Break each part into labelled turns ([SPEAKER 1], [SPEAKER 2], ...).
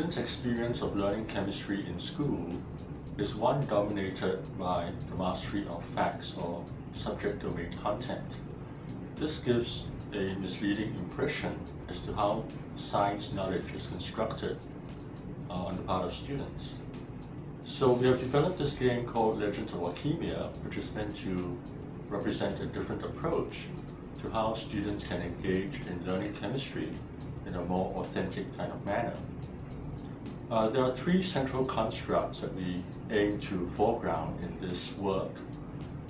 [SPEAKER 1] students' experience of learning chemistry in school is one dominated by the mastery of facts or subject domain content. This gives a misleading impression as to how science knowledge is constructed on the part of students. So we have developed this game called Legends of Alchemia, which is meant to represent a different approach to how students can engage in learning chemistry in a more authentic kind of manner. There are three central constructs that we aim to foreground in this work.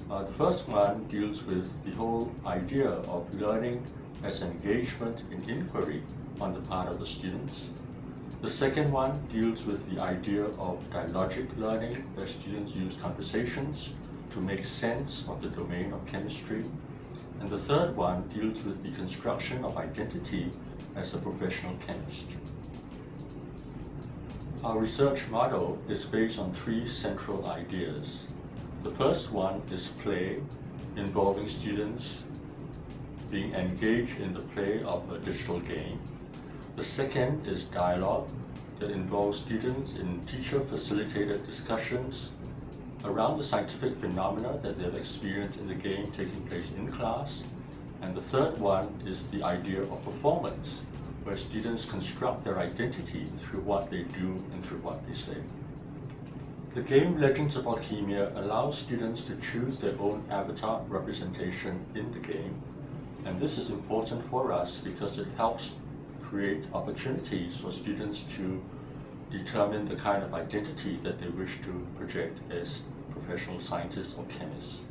[SPEAKER 1] The first one deals with the whole idea of learning as engagement in inquiry on the part of the students. The second one deals with the idea of dialogic learning, where students use conversations to make sense of the domain of chemistry. And the third one deals with the construction of identity as a professional chemist. Our research model is based on three central ideas. The first one is play, involving students being engaged in the play of a digital game. The second is dialogue, that involves students in teacher-facilitated discussions around the scientific phenomena that they have experienced in the game taking place in class. And the third one is the idea of performance, where students construct their identity through what they do and through what they say. The game Legends of Alchemia allows students to choose their own avatar representation in the game, and this is important for us because it helps create opportunities for students to determine the kind of identity that they wish to project as professional scientists or chemists.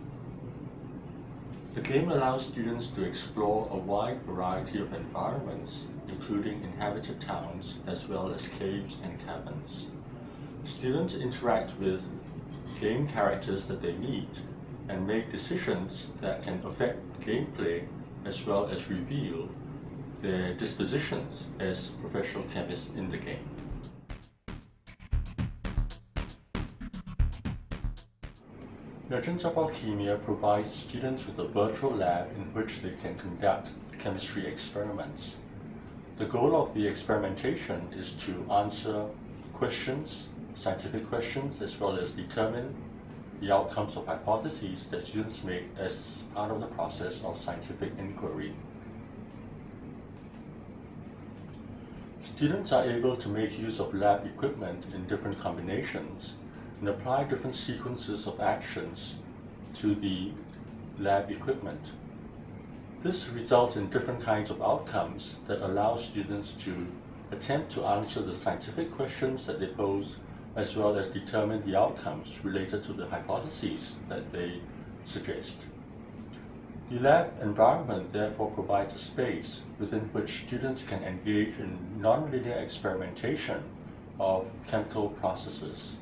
[SPEAKER 1] The game allows students to explore a wide variety of environments, including inhabited towns as well as caves and caverns. Students interact with game characters that they meet and make decisions that can affect gameplay as well as reveal their dispositions as professional chemists in the game. Legends of Alchemia provides students with a virtual lab in which they can conduct chemistry experiments. The goal of the experimentation is to answer questions, scientific questions, as well as determine the outcomes of hypotheses that students make as part of the process of scientific inquiry. Students are able to make use of lab equipment in different combinations and apply different sequences of actions to the lab equipment. This results in different kinds of outcomes that allow students to attempt to answer the scientific questions that they pose, as well as determine the outcomes related to the hypotheses that they suggest. The lab environment therefore provides a space within which students can engage in nonlinear experimentation of chemical processes.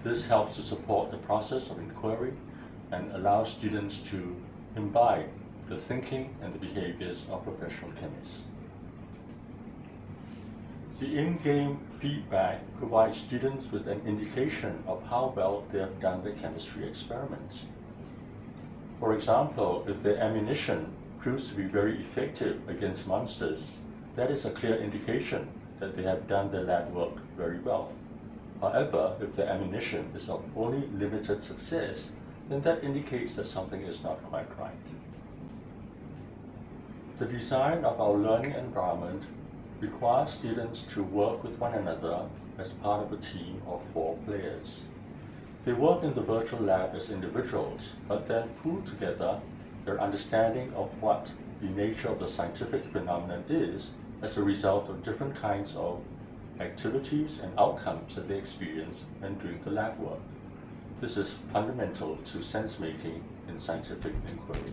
[SPEAKER 1] This helps to support the process of inquiry and allows students to imbibe the thinking and the behaviors of professional chemists. The in-game feedback provides students with an indication of how well they have done their chemistry experiments. For example, if their ammunition proves to be very effective against monsters, that is a clear indication that they have done their lab work very well. However, if the ammunition is of only limited success, then that indicates that something is not quite right. The design of our learning environment requires students to work with one another as part of a team of 4 players. They work in the virtual lab as individuals, but then pool together their understanding of what the nature of the scientific phenomenon is as a result of different kinds of activities and outcomes that they experience when doing the lab work. This is fundamental to sense-making in scientific inquiry.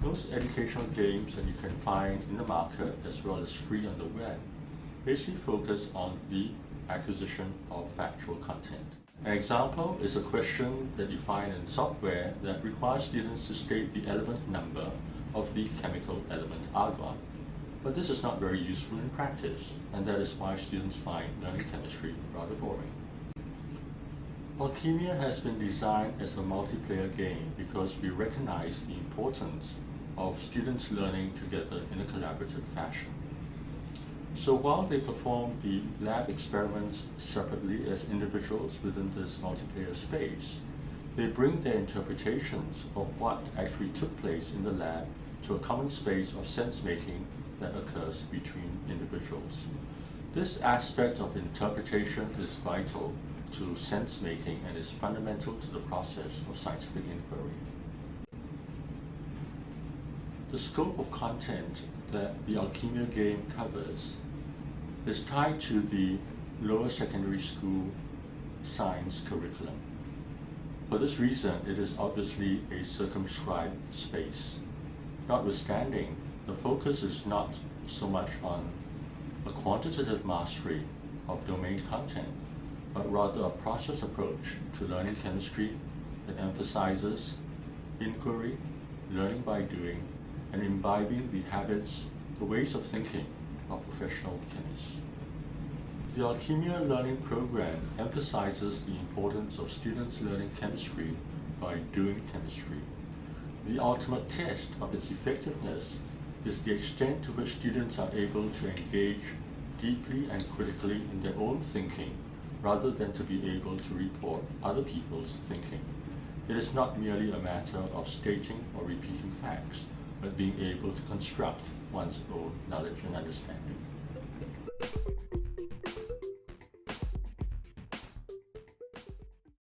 [SPEAKER 1] Most educational games that you can find in the market as well as free on the web basically focus on the acquisition of factual content. An example is a question that you find in software that requires students to state the element number of the chemical element argon. But this is not very useful in practice, and that is why students find learning chemistry rather boring. Alchemia has been designed as a multiplayer game because we recognize the importance of students learning together in a collaborative fashion. So while they perform the lab experiments separately as individuals within this multiplayer space, they bring their interpretations of what actually took place in the lab to a common space of sense-making that occurs between individuals. This aspect of interpretation is vital to sense-making and is fundamental to the process of scientific inquiry. The scope of content that the Alchemia game covers is tied to the lower secondary school science curriculum. For this reason, it is obviously a circumscribed space. Notwithstanding, the focus is not so much on a quantitative mastery of domain content, but rather a process approach to learning chemistry that emphasizes inquiry, learning by doing, and imbibing the habits, the ways of thinking of professional chemists. The Alchemia learning program emphasizes the importance of students learning chemistry by doing chemistry. The ultimate test of its effectiveness is the extent to which students are able to engage deeply and critically in their own thinking rather than to be able to report other people's thinking. It is not merely a matter of stating or repeating facts, but being able to construct one's own knowledge and understanding.